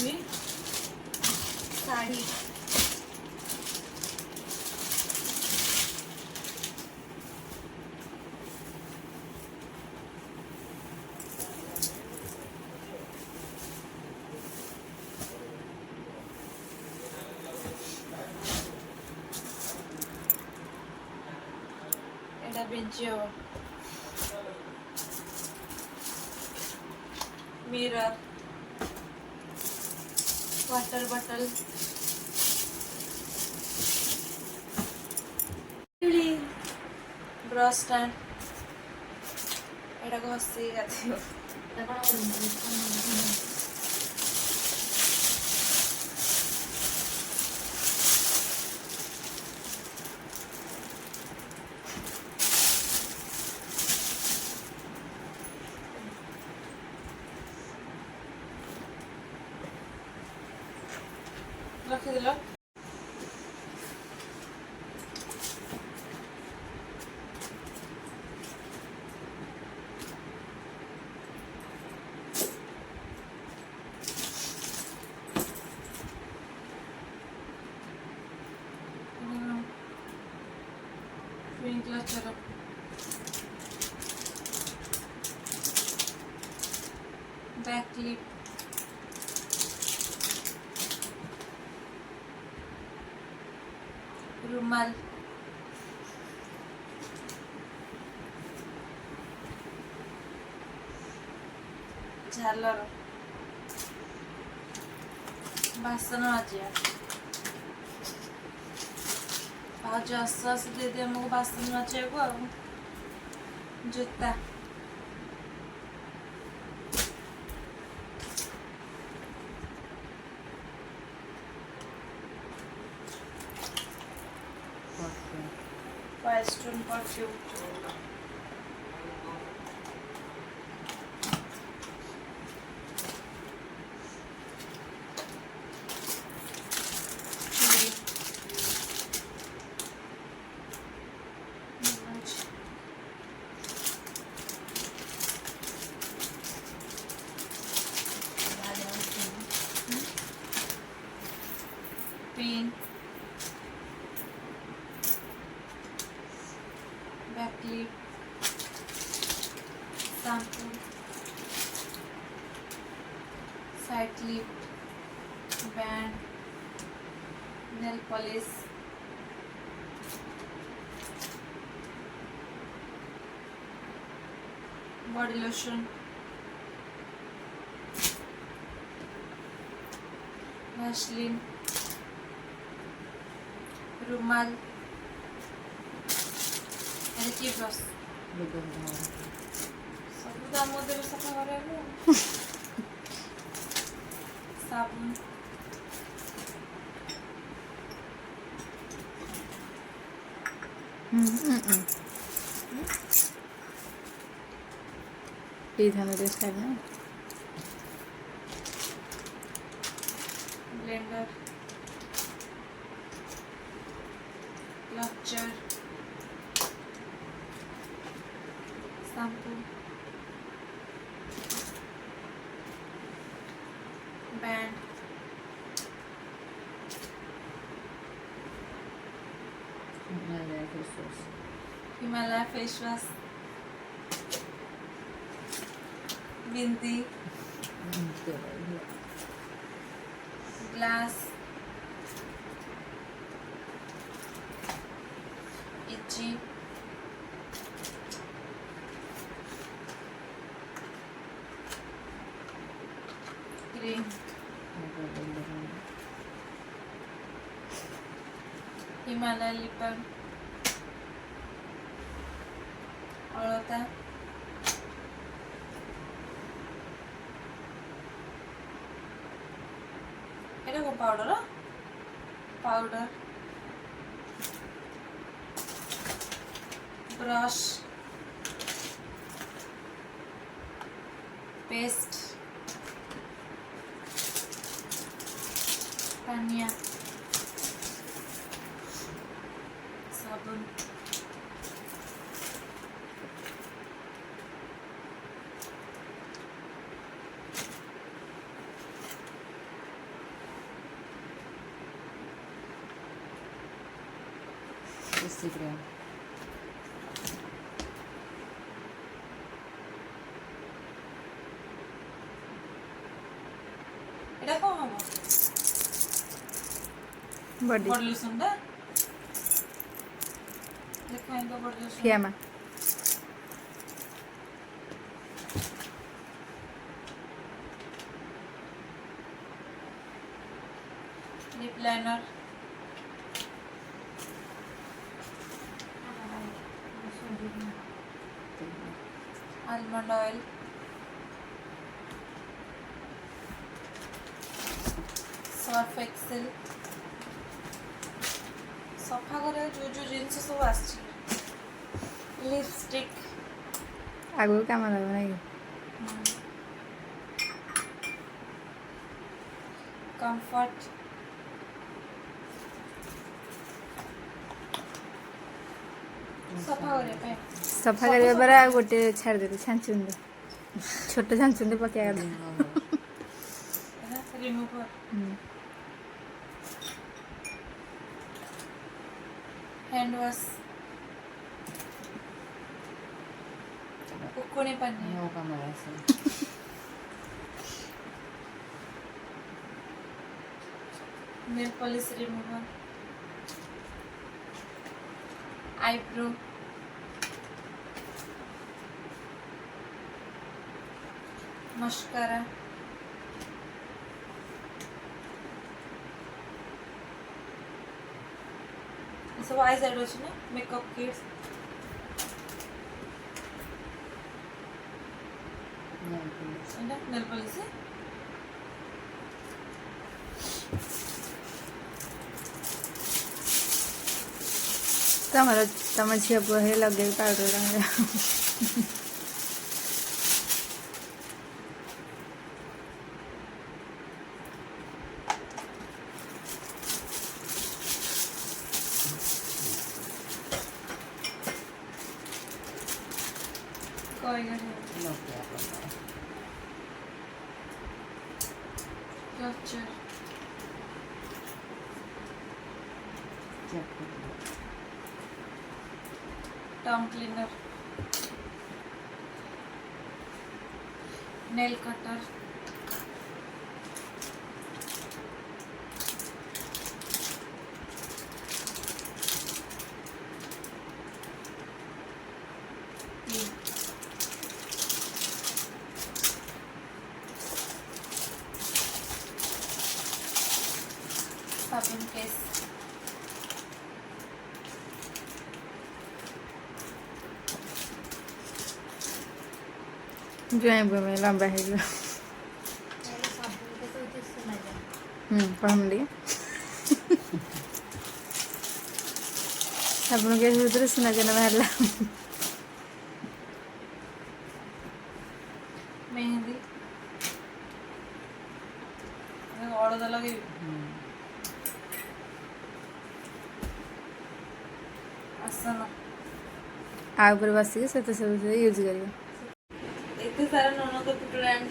ही শাড়ি এটা বেঞ্চিও mirror water bottle brush stand এটা ঘষে গেছে रखे दिल चलो बैक क्लिप रुमाल झालर बासन माजिया आज आस्ते आस्ते दे दिया हमको बासन माजिया को जूता Western perfume pin back clip shampoo side clip band nail polish body lotion Vaseline रुमाल की ब्रश सब दाम मध्य सफा करे साबुन प्लीज हमें टेस्ट करना blender clutcher shampoo band Himalaya face wash binti glass itchy cream Himalaya lip balm अलता এটা কোন পাউডার পাউডার ব্রাশ পেস্ট পানিয়া সাবুন ସିସି କ୍ରିମ୍ এটা কম হবো बॉडी বডি লোশনটা দেখাই তো body lotion Fiama lip liner almond oil Surf Excel सफा करे जो जिनस सब आछि लिपस्टिक आगु काम लगे नहीं कंफर्ट सफा करे पे सफा करबा बरा गोटे छाड़ देते छांचुंदे छोटे छांचुंदे पकेया दे रिमूवर हैंड वॉश उकोने पन्ने ମୋ କାମରେ ଆସେ nail polish remover eyebrow mascara सब आई साइड अछि ना makeup kits and nail polish तम झील हे लगे पाउडर कोई नहीं ନୋକିଆ ପ୍ରକାର clutcher jacket tongue cleaner nail cutter साबुन केस जो में लंबा है जो कहम लिए साबुन के भीतर सुना जन बाहर मेहंदी हलद लगे आसन आ ऊपर बसिक से यूज करिए एते सारा ननद पुटरा आनी